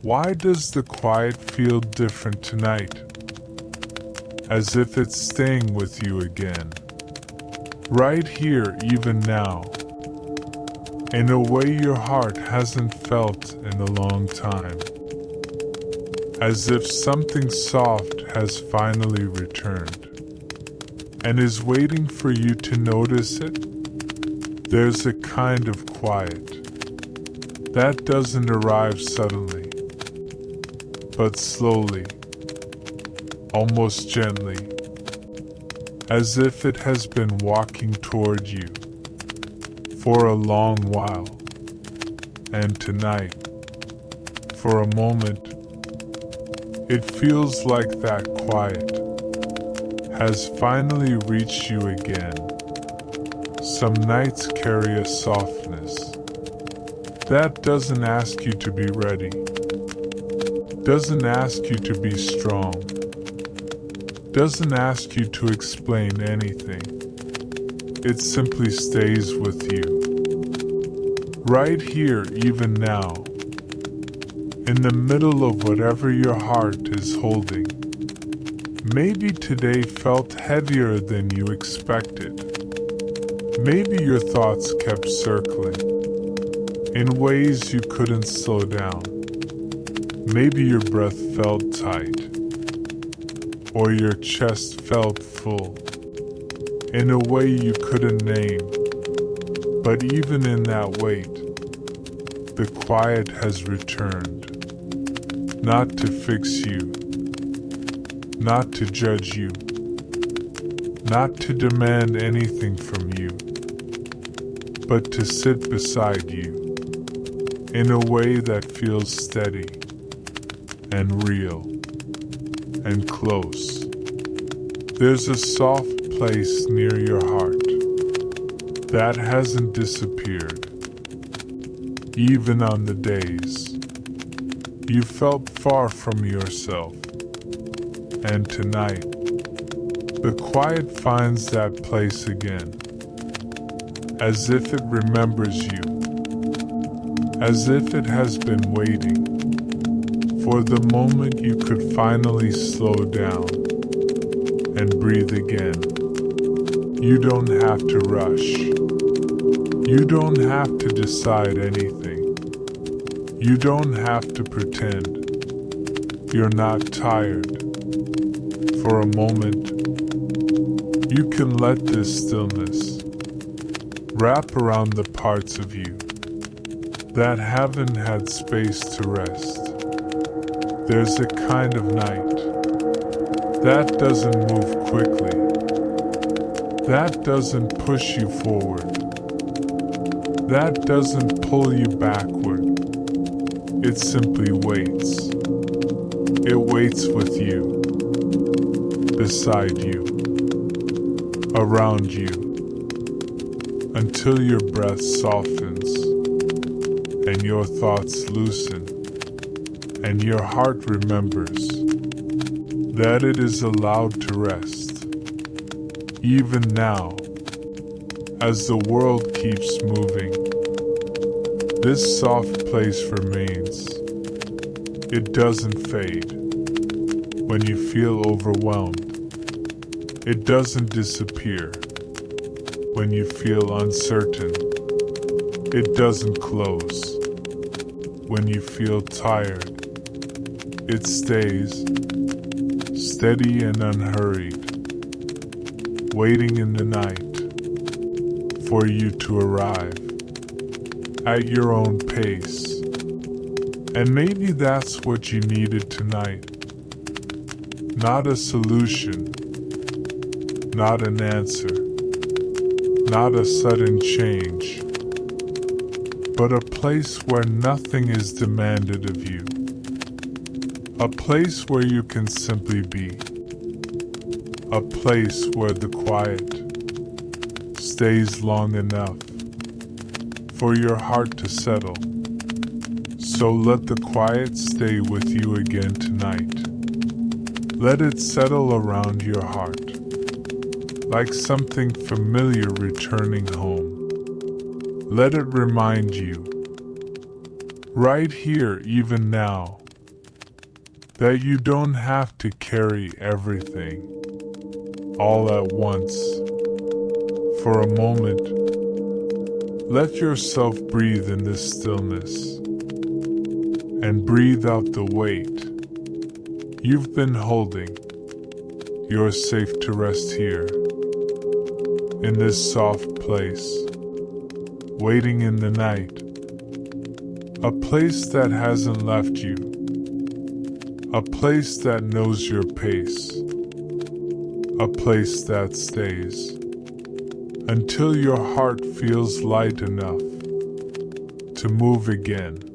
Why does the quiet feel different tonight? As if it's staying with you again. Right here, even now. In a way your heart hasn't felt in a long time. As if something soft has finally returned and is waiting for you to notice it. There's a kind of quiet that doesn't arrive suddenly, but slowly, almost gently, as if it has been walking toward you for a long while. And tonight, for a moment, it feels like that quiet has finally reached you again. Some nights carry a softness that doesn't ask you to be ready, doesn't ask you to be strong, doesn't ask you to explain anything. It simply stays with you. Right here, even now, in the middle of whatever your heart is holding. Maybe today felt heavier than you expected. Maybe your thoughts kept circling in ways you couldn't slow down. Maybe your breath felt tight, or your chest felt full in a way you couldn't name. But even in that weight, the quiet has returned, not to fix you, not to judge you, not to demand anything from you, but to sit beside you in a way that feels steady and real and close. There's a soft place near your heart that hasn't disappeared, even on the days you felt far from yourself. And tonight, the quiet finds that place again, as if it remembers you, as if it has been waiting for the moment you could finally slow down and breathe again. You don't have to rush. You don't have to decide anything. You don't have to pretend you're not tired. For a moment, you can let this stillness wrap around the parts of you that haven't had space to rest. There's a kind of night that doesn't move quickly, that doesn't push you forward, that doesn't pull you backward. It simply waits. It waits with you, beside you, around you, until your breath softens and your thoughts loosen and your heart remembers that it is allowed to rest. Even now, as the world keeps moving, this soft place remains. It doesn't fade. When you feel overwhelmed, it doesn't disappear. When you feel uncertain, it doesn't close. When you feel tired, it stays, steady and unhurried, waiting in the night for you to arrive at your own pace. And maybe that's what you needed tonight. Not a solution, not an answer, not a sudden change, but a place where nothing is demanded of you. A place where you can simply be. A place where the quiet stays long enough for your heart to settle. So let the quiet stay with you again tonight. Let it settle around your heart, like something familiar returning home. Let it remind you, right here, even now, that you don't have to carry everything all at once. For a moment, let yourself breathe in this stillness and breathe out the weight you've been holding. You're safe to rest here, in this soft place, waiting in the night, a place that hasn't left you, a place that knows your pace, a place that stays until your heart feels light enough to move again.